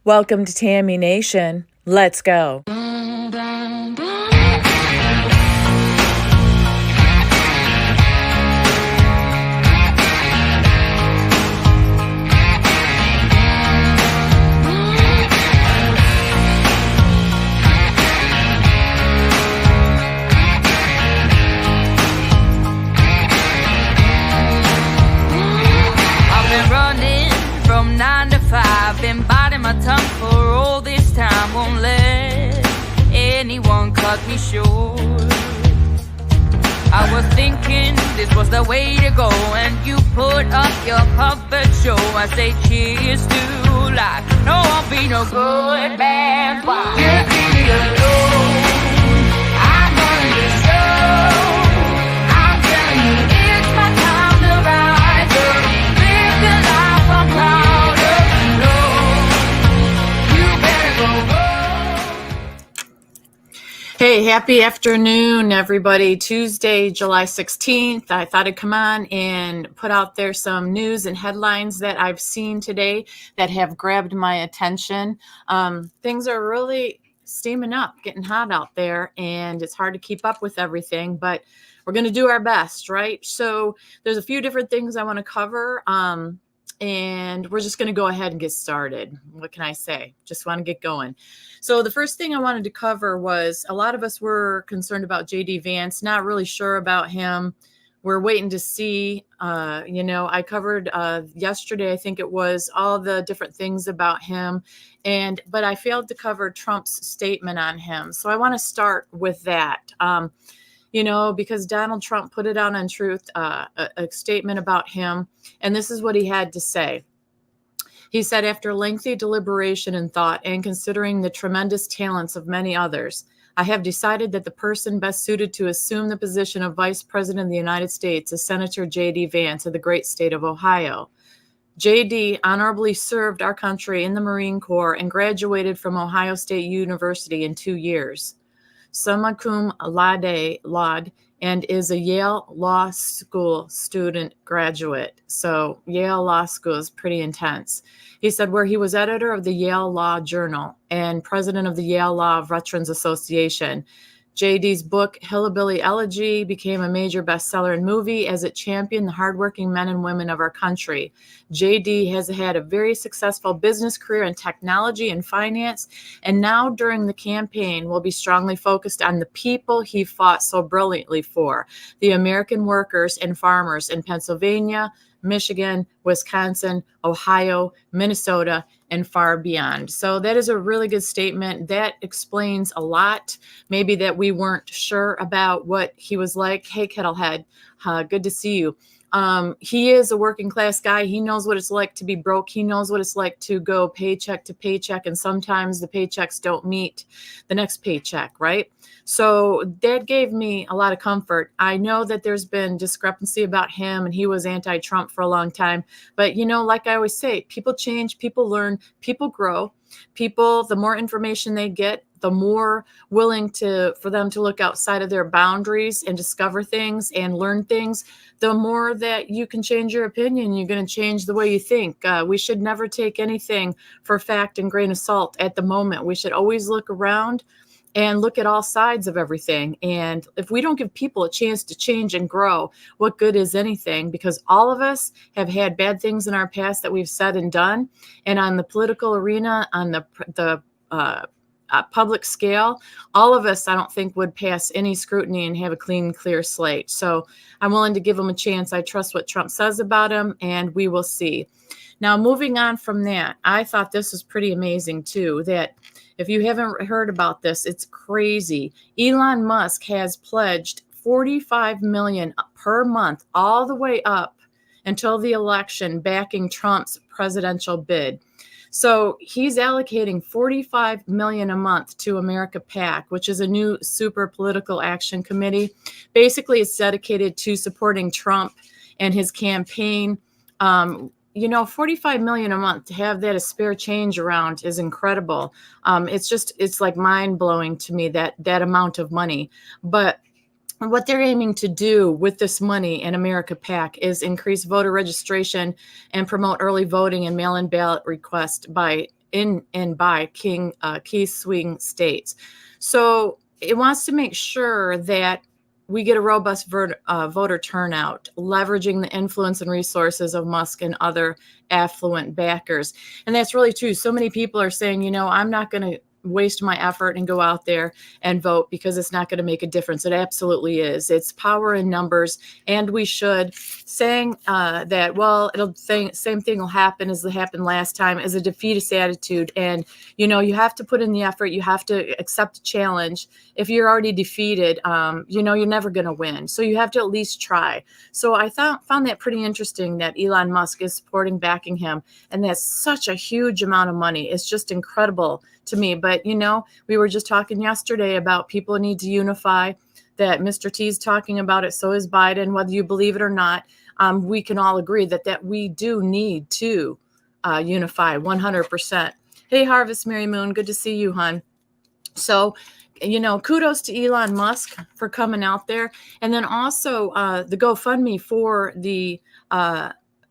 Welcome to Tammy Nation. Let's go. From 9 to 5, been biting my tongue for all this time. Won't let anyone cut me short. I was thinking this was the way to go, and you put up your puppet show. I say cheers to life. No, I'll be no good man. Just leave me alone. I'm running the show. I'm telling you, it's my time to rise up. Live the life I'm proud of. No, you better go. Hey, happy afternoon, everybody. Tuesday, July 16th. I thought I'd come on and put out there some news and headlines that I've seen today that have grabbed my attention. Things are really steaming up, getting hot out there, and it's hard to keep up with everything, but we're going to do our best, right? So there's a few different things I want to cover, and we're just going to go ahead and get started. What can I say? Just want to get going. So the first thing I wanted to cover was a lot of us were concerned about J.D. Vance, not really sure about him. We're waiting to see. I covered yesterday, I think it was, all the different things about him, but I failed to cover Trump's statement on him. So I want to start with that. Because Donald Trump put it out on Truth, a statement about him, and this is what he had to say. He said, after lengthy deliberation and thought, and considering the tremendous talents of many others, I have decided that the person best suited to assume the position of Vice President of the United States is Senator J.D. Vance of the great state of Ohio. J.D. honorably served our country in the Marine Corps and graduated from Ohio State University in 2 years. Summa cum laude, and is a Yale Law School student graduate. So Yale Law School is pretty intense. He said where he was editor of the Yale Law Journal and president of the Yale Law Veterans Association. J.D.'s book, Hillbilly Elegy, became a major bestseller and movie as it championed the hardworking men and women of our country. J.D. has had a very successful business career in technology and finance, and now during the campaign will be strongly focused on the people he fought so brilliantly for, the American workers and farmers in Pennsylvania, Michigan, Wisconsin, Ohio, Minnesota, and far beyond. So that is a really good statement. That explains a lot. Maybe that we weren't sure about what he was like. Hey, Kettlehead, good to see you. He is a working class guy. He knows what it's like to be broke. He knows what it's like to go paycheck to paycheck, and sometimes the paychecks don't meet the next paycheck, right? So that gave me a lot of comfort. I know that there's been discrepancy about him, and he was anti-Trump for a long time. But, like I always say, people change, people learn, people grow. People, the more information they get, the more willing for them to look outside of their boundaries and discover things and learn things, the more that you can change your opinion. You're going to change the way you think. We should never take anything for fact and grain of salt at the moment. We should always look around and look at all sides of everything. And if we don't give people a chance to change and grow, what good is anything? Because all of us have had bad things in our past that we've said and done. And on the political arena, on the public scale, all of us, I don't think, would pass any scrutiny and have a clean, clear slate. So I'm willing to give him a chance. I trust what Trump says about him, and we will see. Now, moving on from that, I thought this was pretty amazing, too, that if you haven't heard about this, it's crazy. Elon Musk has pledged $45 million per month all the way up until the election, backing Trump's presidential bid. So he's allocating $45 million a month to America PAC, which is a new super political action committee. Basically, it's dedicated to supporting Trump and his campaign. $45 million a month, to have that as spare change around is incredible. It's like mind blowing to me, that amount of money. But what they're aiming to do with this money in America PAC is increase voter registration and promote early voting and mail-in ballot requests by in and by key swing states. So it wants to make sure that we get a robust voter turnout, leveraging the influence and resources of Musk and other affluent backers. And that's really true. So many people are saying, I'm not going to waste my effort and go out there and vote because it's not going to make a difference. It absolutely is. It's power in numbers, and we should. Saying that, well, same thing will happen as happened last time, is a defeatist attitude. And you have to put in the effort. You have to accept a challenge. If you're already defeated, you're never going to win. So you have to at least try. So I found that pretty interesting that Elon Musk is backing him, and that's such a huge amount of money. It's just incredible to me. But we were just talking yesterday about people need to unify, that Mr. T's talking about it, so is Biden. Whether you believe it or not, we can all agree that we do need to unify 100%. Hey, Harvest Mary Moon, good to see you, hon. So, kudos to Elon Musk for coming out there. And then also the GoFundMe for the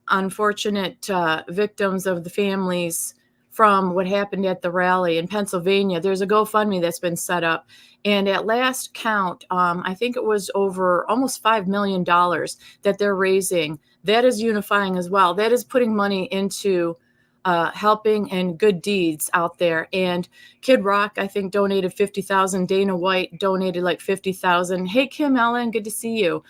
unfortunate victims of the families from what happened at the rally in Pennsylvania. There's a GoFundMe that's been set up. And at last count, I think it was over almost $5 million that they're raising. That is unifying as well. That is putting money into helping and good deeds out there. And Kid Rock, I think, donated $50,000. Dana White donated like $50,000. Hey, Kim Ellen, good to see you.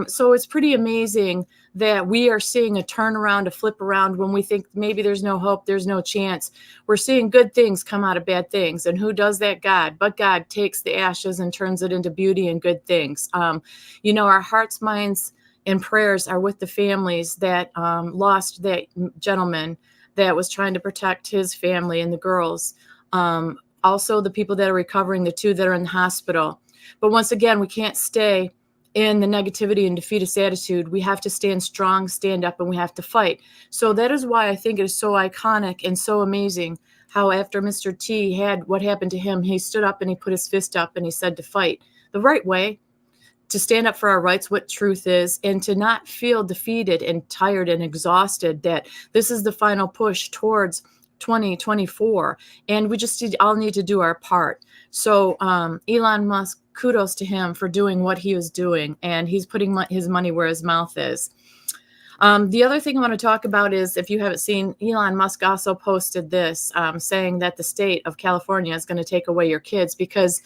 So it's pretty amazing that we are seeing a turnaround, a flip around when we think maybe there's no hope, there's no chance. We're seeing good things come out of bad things. And who does that? God. But God takes the ashes and turns it into beauty and good things. Our hearts, minds, and prayers are with the families that lost that gentleman that was trying to protect his family and the girls. Also, the people that are recovering, the 2 that are in the hospital. But once again, we can't stay in the negativity and defeatist attitude. We have to stand strong, stand up, and we have to fight. So that is why I think it is so iconic and so amazing how after Mr. T had what happened to him, he stood up and he put his fist up and he said to fight the right way, to stand up for our rights, what truth is, and to not feel defeated and tired and exhausted, that this is the final push towards 2024. And we just all need to do our part. So Elon Musk, kudos to him for doing what he was doing. And he's putting his money where his mouth is. The other thing I want to talk about is, if you haven't seen, Elon Musk also posted this saying that the state of California is going to take away your kids because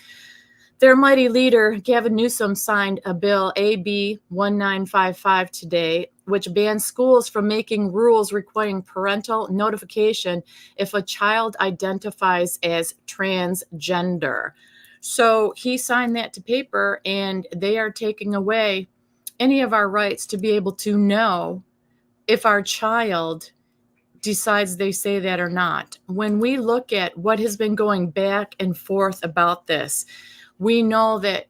their mighty leader, Gavin Newsom, signed a bill, AB 1955, today, which bans schools from making rules requiring parental notification if a child identifies as transgender. So he signed that to paper, and they are taking away any of our rights to be able to know if our child decides they say that or not. When we look at what has been going back and forth about this, we know that,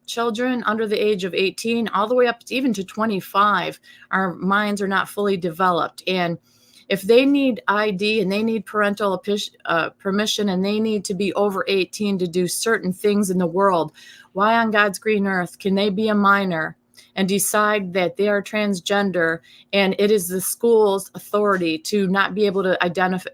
children under the age of 18, all the way up to even to 25, our minds are not fully developed. And if they need ID and they need parental permission and they need to be over 18 to do certain things in the world, why on God's green earth can they be a minor and decide that they are transgender, and it is the school's authority to not be able to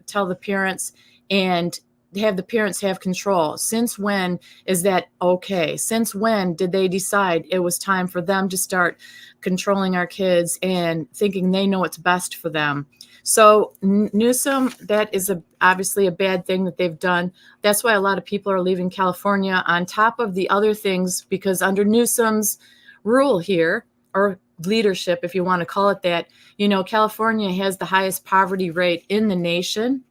tell the parents and have the parents have control? Since when is that okay? Since when did they decide it was time for them to start controlling our kids and thinking they know what's best for them? So Newsom, that is obviously a bad thing that they've done. That's why a lot of people are leaving California, on top of the other things, because under Newsom's rule here, or leadership, if you want to call it that, California has the highest poverty rate in the nation.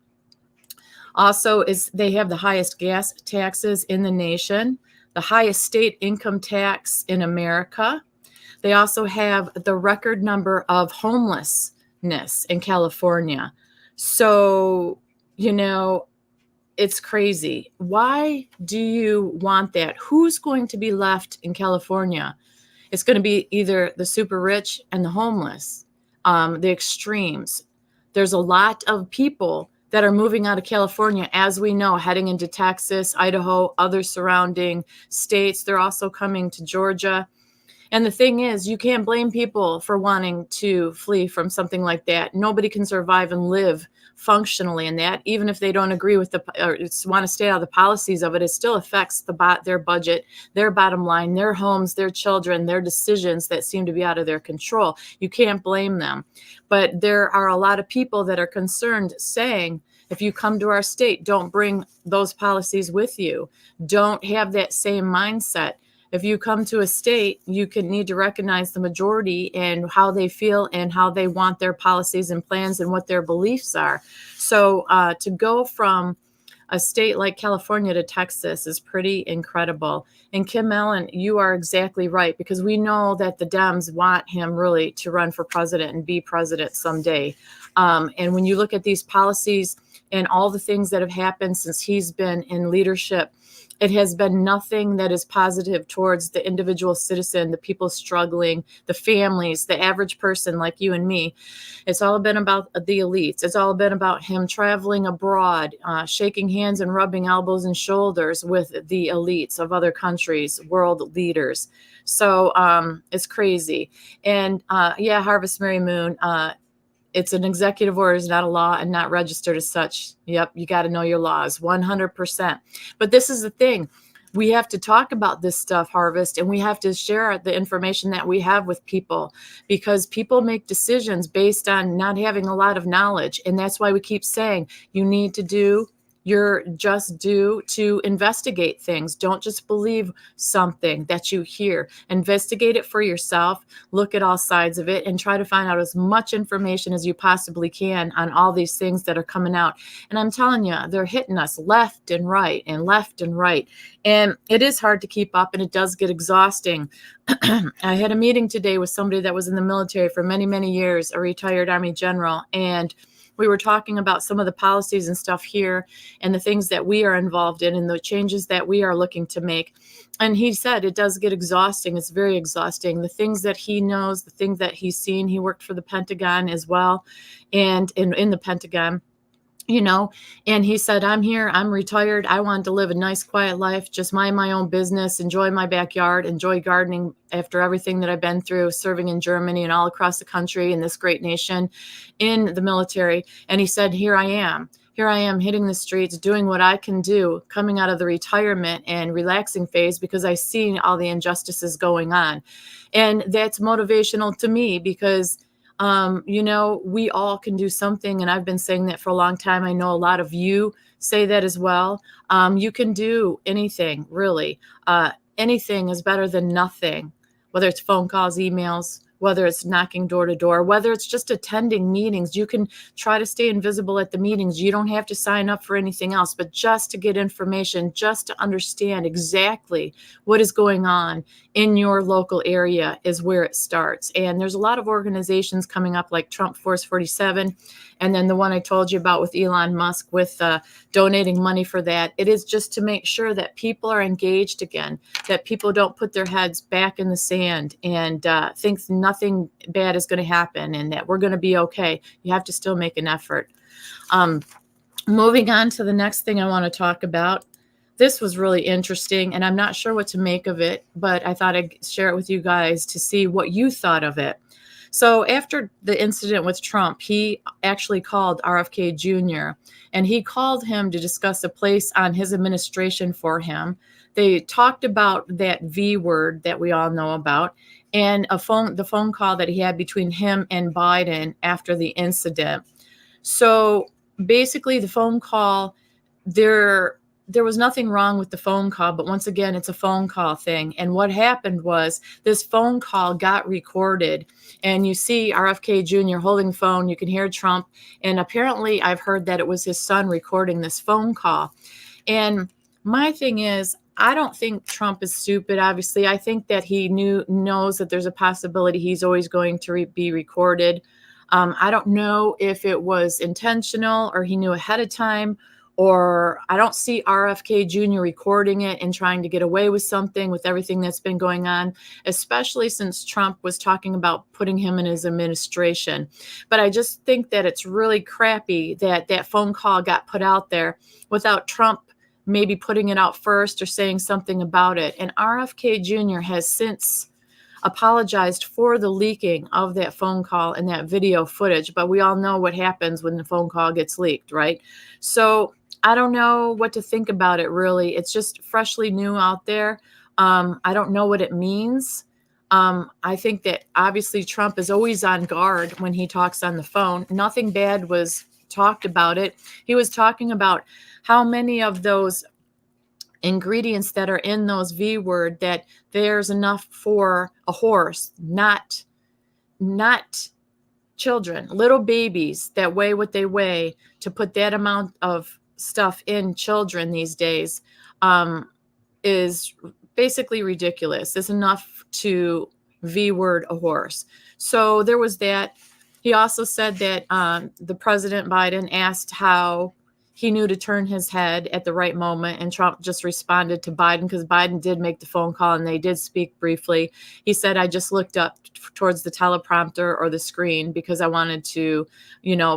Also, they have the highest gas taxes in the nation, the highest state income tax in America. They also have the record number of homelessness in California. So, it's crazy. Why do you want that? Who's going to be left in California? It's going to be either the super rich and the homeless, the extremes. There's a lot of people that are moving out of California, as we know, heading into Texas, Idaho, other surrounding states. They're also coming to Georgia. And the thing is, you can't blame people for wanting to flee from something like that. Nobody can survive and live functionally in that, even if they don't agree with or want to stay out of the policies of it. It still affects their budget, their bottom line, their homes, their children, their decisions that seem to be out of their control. You can't blame them. But there are a lot of people that are concerned, saying, if you come to our state, don't bring those policies with you. Don't have that same mindset. If you come to a state, you need to recognize the majority and how they feel and how they want their policies and plans and what their beliefs are. So to go from a state like California to Texas is pretty incredible. And Kim Allen, you are exactly right, because we know that the Dems want him really to run for president and be president someday. And when you look at these policies and all the things that have happened since he's been in leadership, it has been nothing that is positive towards the individual citizen, the people struggling, the families, the average person like you and me. It's all been about the elites. It's all been about him traveling abroad, shaking hands and rubbing elbows and shoulders with the elites of other countries, world leaders. So it's crazy. And yeah, Harvest Merry Moon. It's an executive order, is not a law and not registered as such. Yep, you got to know your laws, 100%. But this is the thing. We have to talk about this stuff, Harvest, and we have to share the information that we have with people, because people make decisions based on not having a lot of knowledge. And that's why we keep saying you need to do your just due to investigate things. Don't just believe something that you hear. Investigate it for yourself. Look at all sides of it and try to find out as much information as you possibly can on all these things that are coming out. And I'm telling you, they're hitting us left and right and left and right. And it is hard to keep up, and it does get exhausting. I had a meeting today with somebody that was in the military for many, many years, a retired Army general, and we were talking about some of the policies and stuff here and the things that we are involved in and the changes that we are looking to make. And he said it does get exhausting. It's very exhausting. The things that he knows, the things that he's seen. He worked for the Pentagon as well, and in the Pentagon, and he said, I'm here, I'm retired. I wanted to live a nice, quiet life, just mind my own business, enjoy my backyard, enjoy gardening after everything that I've been through, serving in Germany and all across the country in this great nation in the military. And he said, here I am hitting the streets, doing what I can do, coming out of the retirement and relaxing phase, because I see all the injustices going on. And that's motivational to me, because we all can do something. And I've been saying that for a long time. I know a lot of you say that as well. You can do anything, really. Anything is better than nothing, whether it's phone calls, emails, whether it's knocking door to door, whether it's just attending meetings. You can try to stay invisible at the meetings. You don't have to sign up for anything else, but just to get information, just to understand exactly what is going on in your local area is where it starts. And there's a lot of organizations coming up like Trump Force 47, and then the one I told you about with Elon Musk with donating money for that. It is just to make sure that people are engaged again, that people don't put their heads back in the sand and think nothing bad is going to happen and that we're going to be okay. You have to still make an effort. Moving on to the next thing I want to talk about. This was really interesting, and I'm not sure what to make of it, but I thought I'd share it with you guys to see what you thought of it. So after the incident with Trump, he actually called RFK Jr., and he called him to discuss a place on his administration for him. They talked about that V word that we all know about, and the phone call that he had between him and Biden after the incident. So basically the phone call, there was nothing wrong with the phone call, but once again, it's a phone call thing. And what happened was this phone call got recorded, and you see RFK Jr. holding the phone. You can hear Trump. And apparently I've heard that it was his son recording this phone call. And my thing is, I don't think Trump is stupid. Obviously, I think that he knows that there's a possibility he's always going to be recorded. I don't know if it was intentional or he knew ahead of time, or I don't see RFK Jr. recording it and trying to get away with something with everything that's been going on, especially since Trump was talking about putting him in his administration. But I just think that it's really crappy that that phone call got put out there without Trump maybe putting it out first or saying something about it. And RFK Jr. has since apologized for the leaking of that phone call and that video footage, but we all know what happens when the phone call gets leaked, right? So I don't know what to think about it, really. It's just freshly new out there. I don't know what it means. I think that obviously Trump is always on guard when he talks on the phone. Nothing bad was talked about it. He was talking about how many of those ingredients that are in those V word, that there's enough for a horse, not children, little babies that weigh what they weigh, to put that amount of stuff in children these days is basically ridiculous. It's enough to V word a horse. So there was that. He also said that the President Biden asked how he knew to turn his head at the right moment, and Trump just responded to Biden, because Biden did make the phone call and they did speak briefly. He said, I just looked up towards the teleprompter or the screen because I wanted to,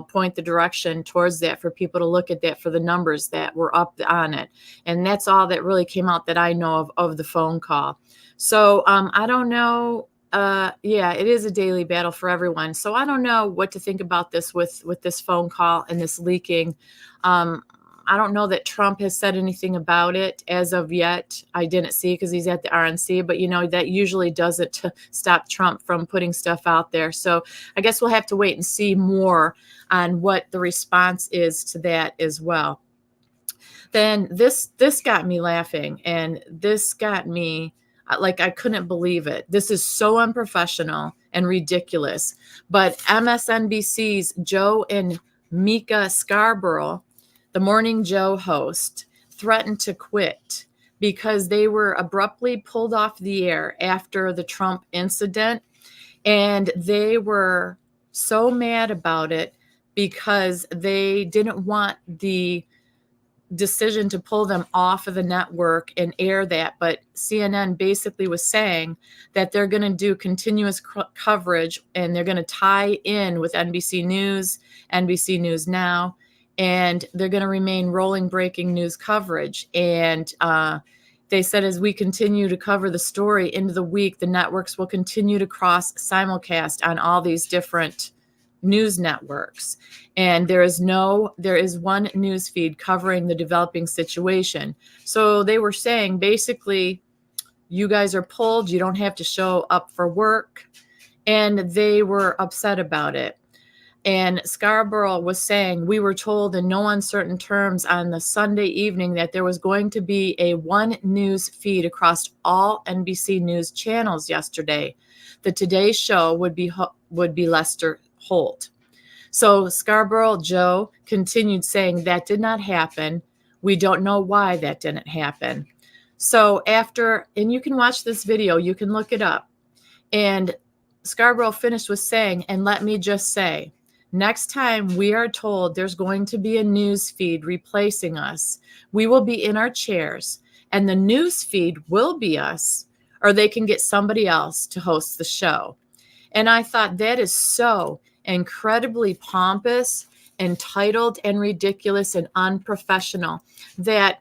point the direction towards that for people to look at that for the numbers that were up on it. And that's all that really came out that I know of the phone call. So I don't know. Yeah, it is a daily battle for everyone. So I don't know what to think about this with this phone call and this leaking. I don't know that Trump has said anything about it as of yet. I didn't see, because he's at the RNC, but that usually does it to stop Trump from putting stuff out there. So I guess we'll have to wait and see more on what the response is to that as well. Then this got me laughing, and this got me like, I couldn't believe it. This is so unprofessional and ridiculous. But MSNBC's Joe and Mika Scarborough, the Morning Joe host, threatened to quit because they were abruptly pulled off the air after the Trump incident. And they were so mad about it because they didn't want the decision to pull them off of the network and air that. But CNN basically was saying that they're going to do continuous coverage, and they're going to tie in with NBC News, NBC News Now, and they're going to remain rolling breaking news coverage. And they said, as we continue to cover the story into the week, the networks will continue to cross simulcast on all these different news networks. And there is one news feed covering the developing situation. So they were saying, basically, you guys are pulled, you don't have to show up for work. And they were upset about it. And Scarborough was saying, we were told in no uncertain terms on the Sunday evening that there was going to be a one news feed across all NBC News channels yesterday. The Today Show would be Lester Holt. So Scarborough Joe continued saying that did not happen. We don't know why that didn't happen. So after, and you can watch this video, you can look it up. And Scarborough finished with saying, and let me just say, next time we are told there's going to be a news feed replacing us, we will be in our chairs, and the news feed will be us, or they can get somebody else to host the show. And I thought, that is so incredibly pompous, entitled, and ridiculous and unprofessional, that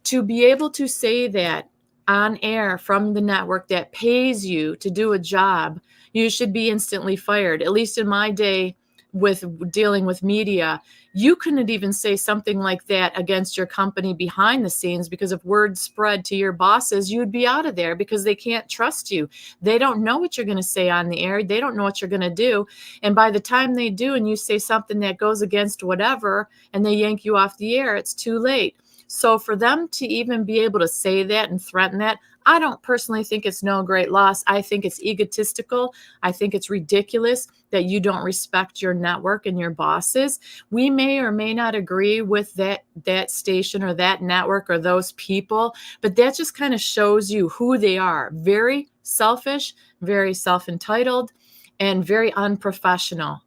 to be able to say that on air from the network that pays you to do a job, you should be instantly fired. At least in my day with dealing with media, you couldn't even say something like that against your company behind the scenes, because if word spread to your bosses, you'd be out of there because they can't trust you. They don't know what you're going to say on the air. They don't know what you're going to do. And by the time they do, and you say something that goes against whatever, and they yank you off the air, it's too late. So for them to even be able to say that and threaten that, I don't personally think it's no great loss. I think it's egotistical. I think it's ridiculous that you don't respect your network and your bosses. We may or may not agree with that station or that network or those people, but that just kind of shows you who they are. Very selfish, very self-entitled, and very unprofessional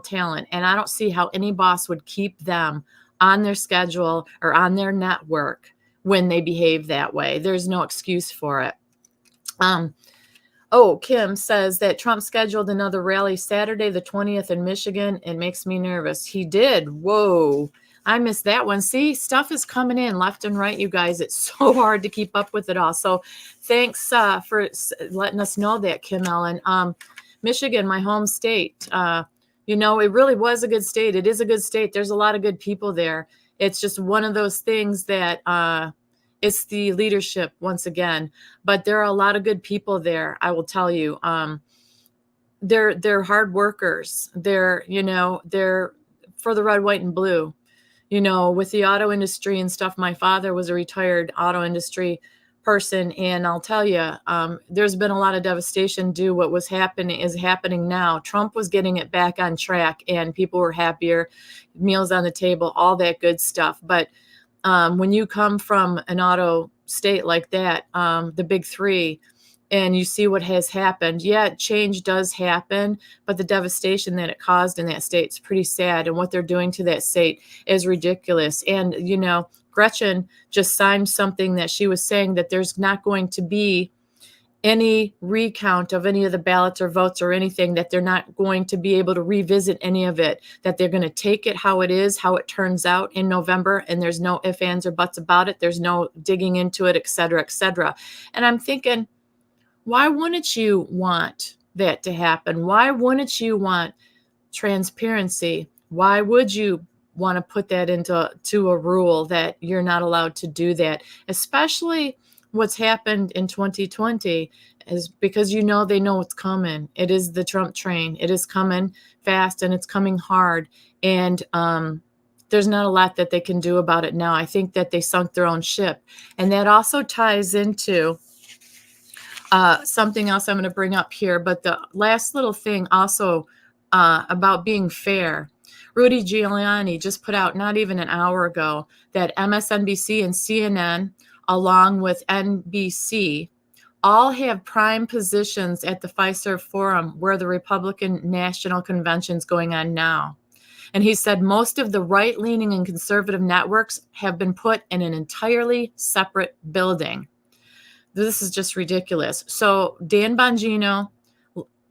talent. And I don't see how any boss would keep them on their schedule or on their network when they behave that way. There's no excuse for it. Kim says that Trump scheduled another rally Saturday, the 20th in Michigan. It makes me nervous. He did. Whoa. I missed that one. See, stuff is coming in left and right, you guys. It's so hard to keep up with it all. So thanks for letting us know that, Kim Ellen. Michigan, my home state, it really was a good state. It is a good state. There's a lot of good people there. It's just one of those things that it's the leadership once again. But there are a lot of good people there, I will tell you. They're hard workers. They're for the red, white, and blue. With the auto industry and stuff, my father was a retired auto industry person. And I'll tell you, there's been a lot of devastation due what was happening is happening now. Trump was getting it back on track and people were happier, meals on the table, all that good stuff. But when you come from an auto state like that, the big three, and you see what has happened. Yeah, change does happen, but the devastation that it caused in that state is pretty sad. And what they're doing to that state is ridiculous. And, Gretchen just signed something that she was saying that there's not going to be any recount of any of the ballots or votes or anything, that they're not going to be able to revisit any of it, that they're going to take it how it is, how it turns out in November. And there's no ifs, ands, or buts about it. There's no digging into it, et cetera, et cetera. And I'm thinking, why wouldn't you want that to happen? Why wouldn't you want transparency? Why would you want to put that into a rule that you're not allowed to do that? Especially what's happened in 2020 is because they know it's coming. It is the Trump train. It is coming fast and it's coming hard. And there's not a lot that they can do about it now. I think that they sunk their own ship. And that also ties into something else I'm going to bring up here, but the last little thing also about being fair. Rudy Giuliani just put out not even an hour ago that MSNBC and CNN, along with NBC, all have prime positions at the Fiserv Forum where the Republican National Convention is going on now. And he said most of the right-leaning and conservative networks have been put in an entirely separate building. This is just ridiculous. So Dan Bongino,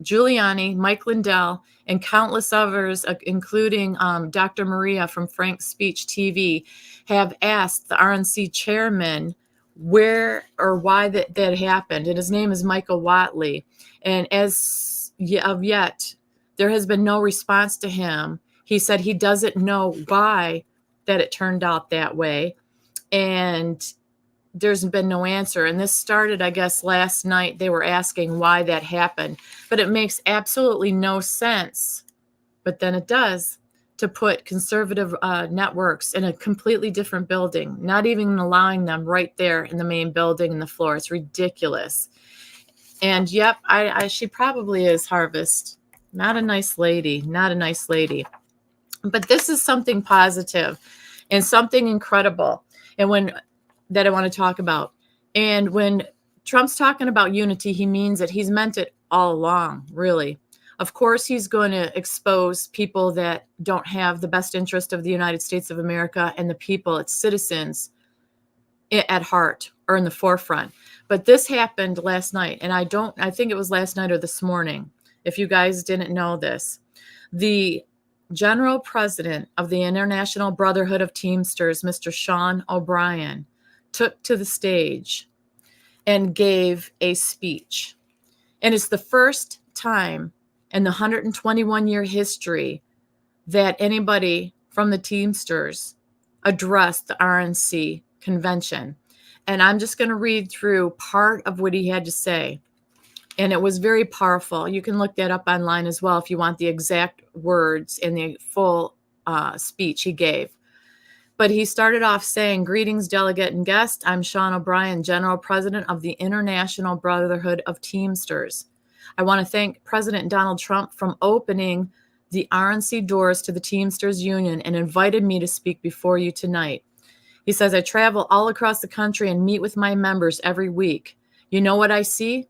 Giuliani, Mike Lindell, and countless others, including Dr. Maria from Frank's Speech TV, have asked the RNC chairman where or why that happened. And his name is Michael Watley. And as of yet, there has been no response to him. He said he doesn't know why that it turned out that way. And there's been no answer. And this started, I guess, last night. They were asking why that happened. But it makes absolutely no sense. But then it does, to put conservative networks in a completely different building, not even allowing them right there in the main building in the floor. It's ridiculous. And yep, she probably is Harvest. Not a nice lady. Not a nice lady. But this is something positive and something incredible. And that I want to talk about. And when Trump's talking about unity, he means it. He's meant it all along, really. Of course, he's going to expose people that don't have the best interest of the United States of America and the people, its citizens, at heart or in the forefront. But this happened last night, and I think it was last night or this morning, if you guys didn't know this. The General President of the International Brotherhood of Teamsters, Mr. Sean O'Brien, took to the stage and gave a speech. And it's the first time in the 121-year history that anybody from the Teamsters addressed the RNC convention. And I'm just going to read through part of what he had to say. And it was very powerful. You can look that up online as well if you want the exact words and the full speech he gave. But he started off saying, "Greetings, delegate and guest. I'm Sean O'Brien, General President of the International Brotherhood of Teamsters. I want to thank President Donald Trump for opening the RNC doors to the Teamsters Union and invited me to speak before you tonight." He says, "I travel all across the country and meet with my members every week. You know what I see?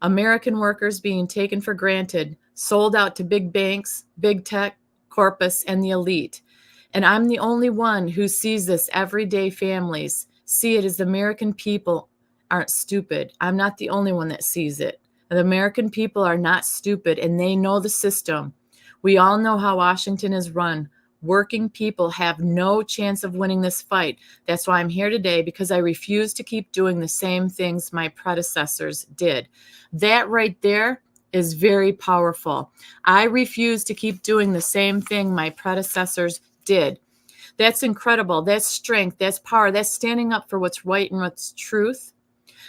American workers being taken for granted, sold out to big banks, big tech, corpus, and the elite. And I'm the only one who sees this. Everyday families see it as the American people aren't stupid. I'm not the only one that sees it. The American people are not stupid, and they know the system. We all know how Washington is run. Working people have no chance of winning this fight. That's why I'm here today, because I refuse to keep doing the same things my predecessors did. That right there is very powerful. I refuse to keep doing the same thing my predecessors did. That's incredible. That's strength. That's power. That's standing up for what's right and what's truth.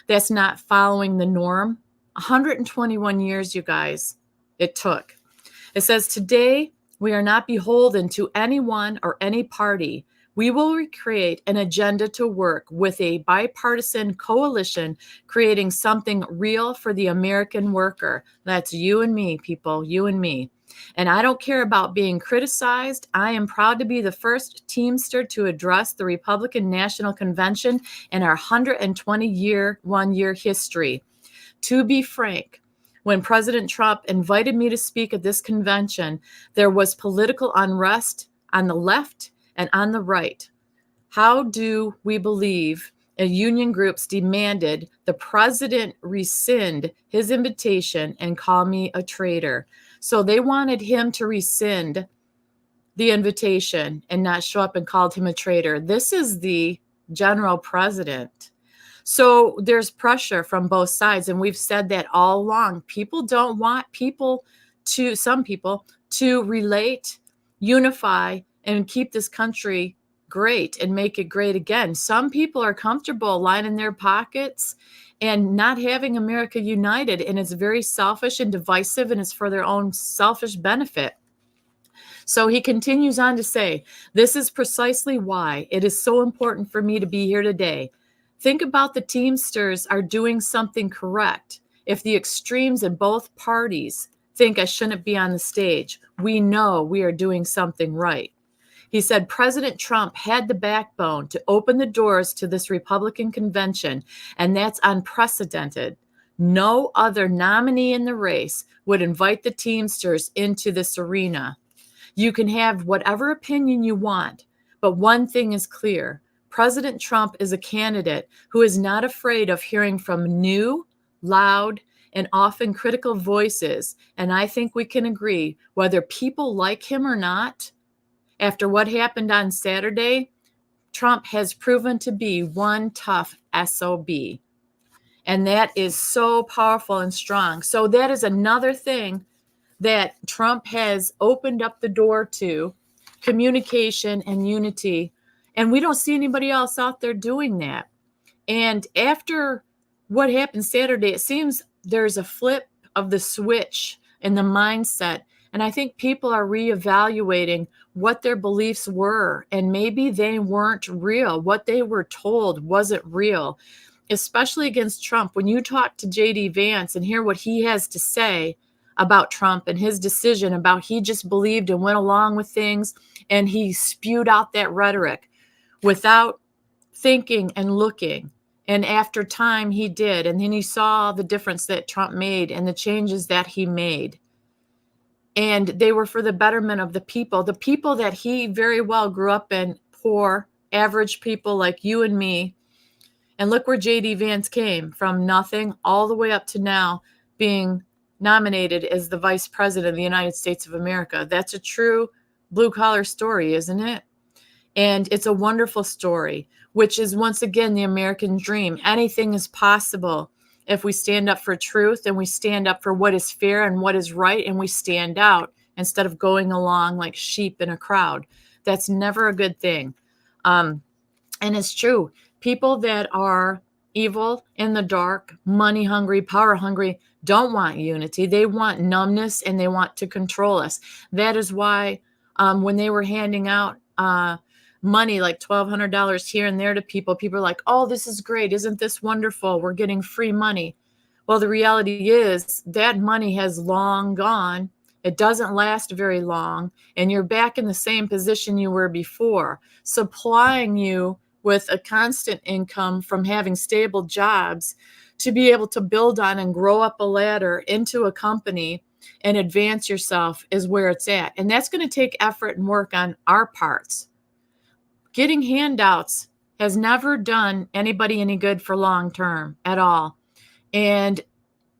That's not following the norm. 121 years, you guys, it took. It says, today we are not beholden to anyone or any party. We will recreate an agenda to work with a bipartisan coalition, creating something real for the American worker. That's you and me, people, you and me. And I don't care about being criticized. I am proud to be the first Teamster to address the Republican National Convention in our 120-year history. To be frank, when President Trump invited me to speak at this convention, there was political unrest on the left and on the right. How do we believe union groups demanded the president rescind his invitation and call me a traitor? So they wanted him to rescind the invitation and not show up, and called him a traitor. This is the general president. So there's pressure from both sides. And we've said that all along. People don't want some people to relate, unify, and keep this country great and make it great again. Some people are comfortable lining their pockets and not having America united. And it's very selfish and divisive, and it's for their own selfish benefit. So he continues on to say, this is precisely why it is so important for me to be here today. Think about the Teamsters are doing something correct. If the extremes in both parties think I shouldn't be on the stage, we know we are doing something right. He said President Trump had the backbone to open the doors to this Republican convention, and that's unprecedented. No other nominee in the race would invite the Teamsters into this arena. You can have whatever opinion you want, but one thing is clear. President Trump is a candidate who is not afraid of hearing from new, loud, and often critical voices. And I think we can agree, whether people like him or not, after what happened on Saturday, Trump has proven to be one tough SOB. And that is so powerful and strong. So that is another thing that Trump has opened up the door to, communication and unity. And we don't see anybody else out there doing that. And after what happened Saturday, it seems there's a flip of the switch in the mindset. And I think people are reevaluating what their beliefs were. And maybe they weren't real. What they were told wasn't real, especially against Trump. When you talk to J.D. Vance and hear what he has to say about Trump and his decision about he just believed and went along with things, and he spewed out that rhetoric without thinking and looking. And after time, he did. And then he saw the difference that Trump made and the changes that he made. And they were for the betterment of the people that he very well grew up in, poor, average people like you and me. And look where J.D. Vance came from, nothing all the way up to now being nominated as the vice president of the United States of America. That's a true blue-collar story, isn't it? And it's a wonderful story, which is once again the American dream. Anything is possible if we stand up for truth and we stand up for what is fair and what is right, and we stand out instead of going along like sheep in a crowd. That's never a good thing. And it's true. People that are evil, in the dark, money hungry, power hungry, don't want unity. They want numbness, and they want to control us. That is why when they were handing out money, like $1,200 here and there to people are like, oh, this is great. Isn't this wonderful? We're getting free money. Well, the reality is that money has long gone. It doesn't last very long. And you're back in the same position you were before, supplying you with a constant income from having stable jobs to be able to build on and grow up a ladder into a company and advance yourself is where it's at. And that's going to take effort and work on our parts. Getting handouts has never done anybody any good for long term at all. And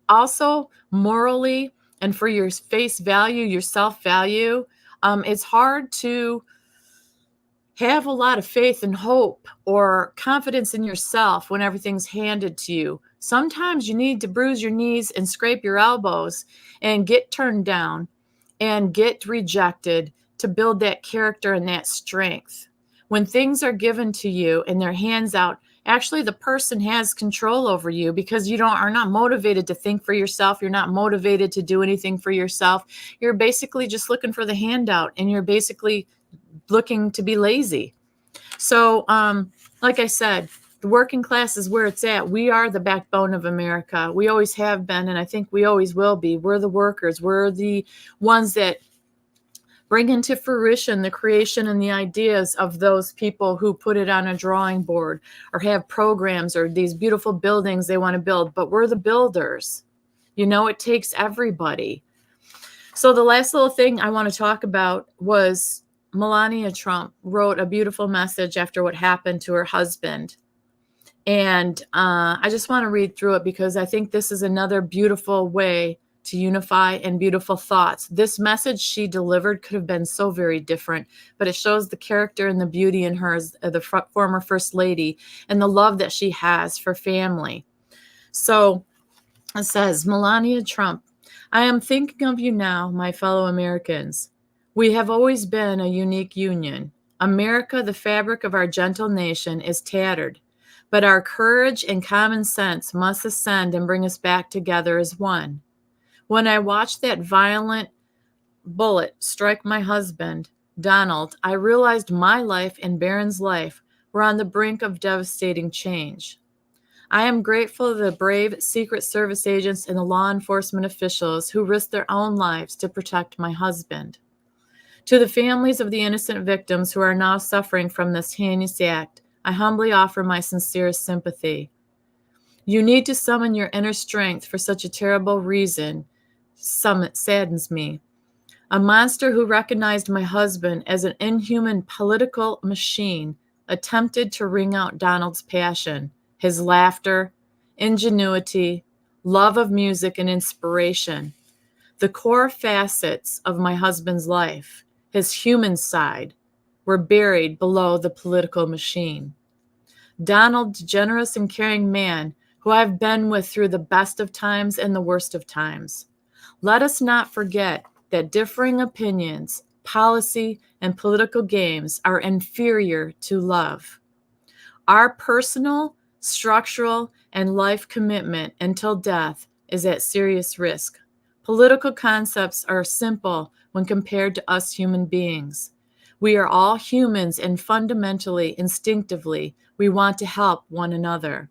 also morally and for your face value, your self-value, it's hard to have a lot of faith and hope or confidence in yourself when everything's handed to you. Sometimes you need to bruise your knees and scrape your elbows and get turned down and get rejected to build that character and that strength. When things are given to you and they're hands out, actually the person has control over you because you are not motivated to think for yourself. You're not motivated to do anything for yourself. You're basically just looking for the handout, and you're basically looking to be lazy. So, like I said, the working class is where it's at. We are the backbone of America. We always have been, and I think we always will be. We're the workers. We're the ones that bring into fruition the creation and the ideas of those people who put it on a drawing board or have programs or these beautiful buildings they want to build. But we're the builders. You know, it takes everybody. So the last little thing I want to talk about was Melania Trump wrote a beautiful message after what happened to her husband. And I just want to read through it because I think this is another beautiful way to unify and beautiful thoughts. This message she delivered could have been so very different, but it shows the character and the beauty in her as the former first lady and the love that she has for family. So it says, Melania Trump, I am thinking of you now, my fellow Americans. We have always been a unique union. America, the fabric of our gentle nation, is tattered, but our courage and common sense must ascend and bring us back together as one. When I watched that violent bullet strike my husband, Donald, I realized my life and Barron's life were on the brink of devastating change. I am grateful to the brave Secret Service agents and the law enforcement officials who risked their own lives to protect my husband. To the families of the innocent victims who are now suffering from this heinous act, I humbly offer my sincerest sympathy. You need to summon your inner strength for such a terrible reason. Saddens me. A monster who recognized my husband as an inhuman political machine attempted to wring out Donald's passion, his laughter, ingenuity, love of music, and inspiration. The core facets of my husband's life, his human side, were buried below the political machine. Donald, generous and caring man, who I've been with through the best of times and the worst of times. Let us not forget that differing opinions, policy, and political games are inferior to love. Our personal, structural, and life commitment until death is at serious risk. Political concepts are simple when compared to us human beings. We are all humans, and fundamentally, instinctively, we want to help one another.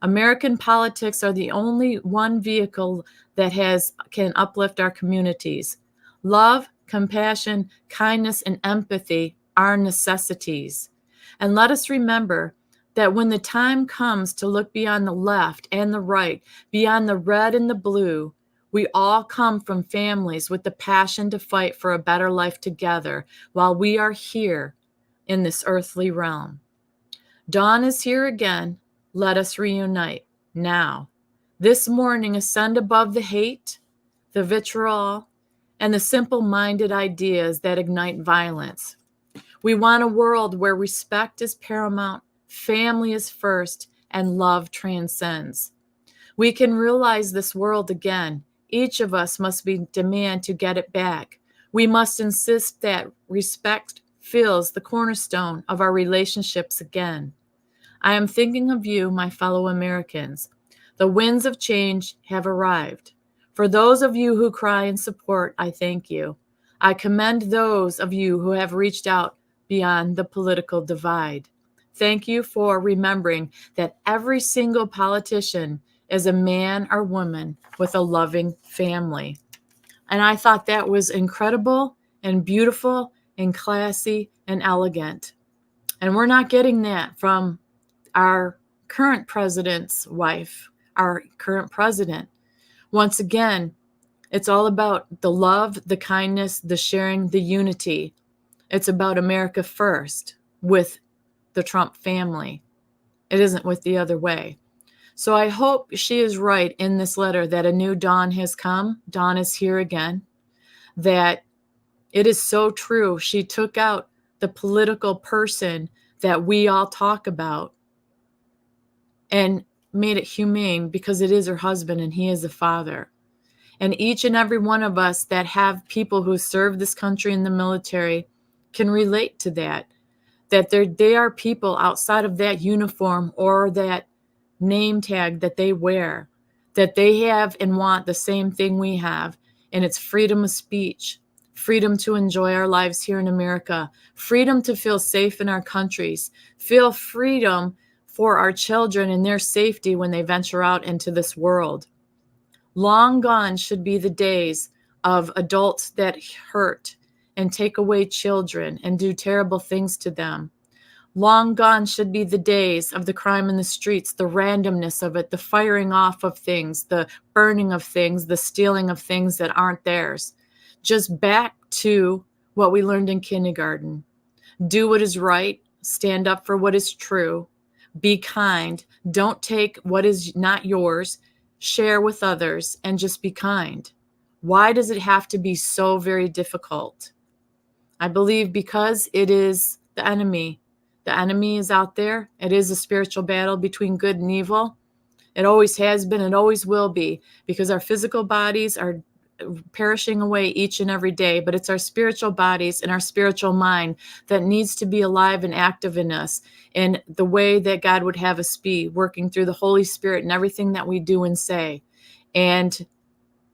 American politics are the only one vehicle that can uplift our communities. Love, compassion, kindness, and empathy are necessities. And let us remember that when the time comes to look beyond the left and the right, beyond the red and the blue, we all come from families with the passion to fight for a better life together while we are here in this earthly realm. Dawn is here again. Let us reunite now. This morning, ascend above the hate, the vitriol, and the simple-minded ideas that ignite violence. We want a world where respect is paramount, family is first, and love transcends. We can realize this world again. Each of us must demand to get it back. We must insist that respect fills the cornerstone of our relationships again. I am thinking of you, my fellow Americans. The winds of change have arrived. For those of you who cry in support, I thank you. I commend those of you who have reached out beyond the political divide. Thank you for remembering that every single politician is a man or woman with a loving family. And I thought that was incredible and beautiful and classy and elegant. And we're not getting that from our current president's wife, our current president. Once again, it's all about the love, the kindness, the sharing, the unity. It's about America first with the Trump family. It isn't with the other way. So I hope she is right in this letter that a new dawn has come. Dawn is here again. That it is so true. She took out the the political person that we all talk about and made it humane because it is her husband and he is the father. And each and every one of us that have people who serve this country in the military can relate to that. That they are people outside of that uniform or that name tag that they wear, that they have and want the same thing we have. And it's freedom of speech, freedom to enjoy our lives here in America, freedom to feel safe in our countries, feel freedom for our children and their safety when they venture out into this world. Long gone should be the days of adults that hurt and take away children and do terrible things to them. Long gone should be the days of the crime in the streets, the randomness of it, the firing off of things, the burning of things, the stealing of things that aren't theirs. Just back to what we learned in kindergarten. Do what is right, stand up for what is true, be kind, don't take what is not yours, share with others, and just be kind. Why does it have to be so very difficult? I believe because it is the enemy. The enemy is out there. It is a spiritual battle between good and evil. It always has been. It always will be, because our physical bodies are perishing away each and every day, but it's our spiritual bodies and our spiritual mind that needs to be alive and active in us in the way that God would have us be, working through the Holy Spirit and everything that we do and say. And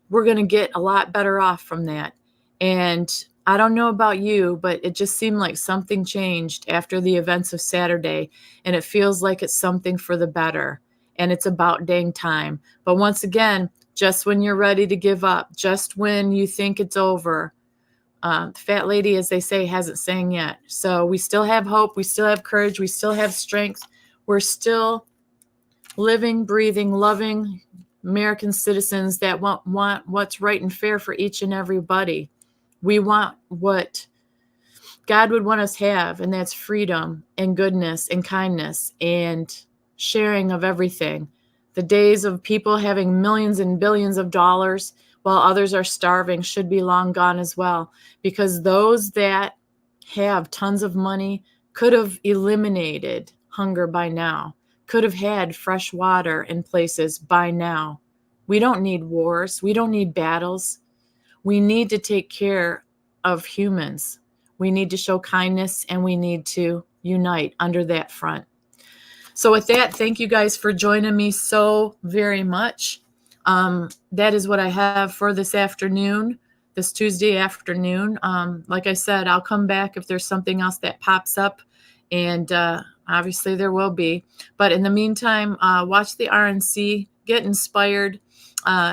we're going to get a lot better off from that. And I don't know about you, but it just seemed like something changed after the events of Saturday, and it feels like it's something for the better, and it's about dang time. But once again, just when you're ready to give up, just when you think it's over, the fat lady, as they say, hasn't sang yet. So we still have hope. We still have courage. We still have strength. We're still living, breathing, loving American citizens that want what's right and fair for each and everybody. We want what God would want us to have, and that's freedom and goodness and kindness and sharing of everything. The days of people having millions and billions of dollars while others are starving should be long gone as well, because those that have tons of money could have eliminated hunger by now, could have had fresh water in places by now. We don't need wars. We don't need battles. We need to take care of humans. We need to show kindness, and we need to unite under that front. So with that, thank you guys for joining me so very much. That is what I have for this afternoon, this Tuesday afternoon. Like I said, I'll come back if there's something else that pops up, and obviously there will be. But in the meantime, watch the RNC, get inspired,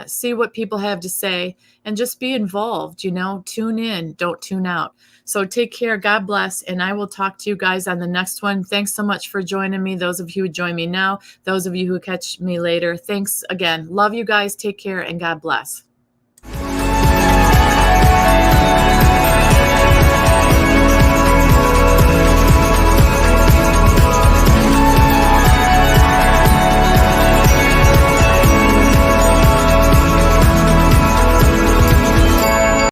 see what people have to say, and just be involved, tune in, don't tune out. So take care, God bless, and I will talk to you guys on the next one. Thanks so much for joining me, those of you who join me now, those of you who catch me later. Thanks again. Love you guys, take care, and God bless.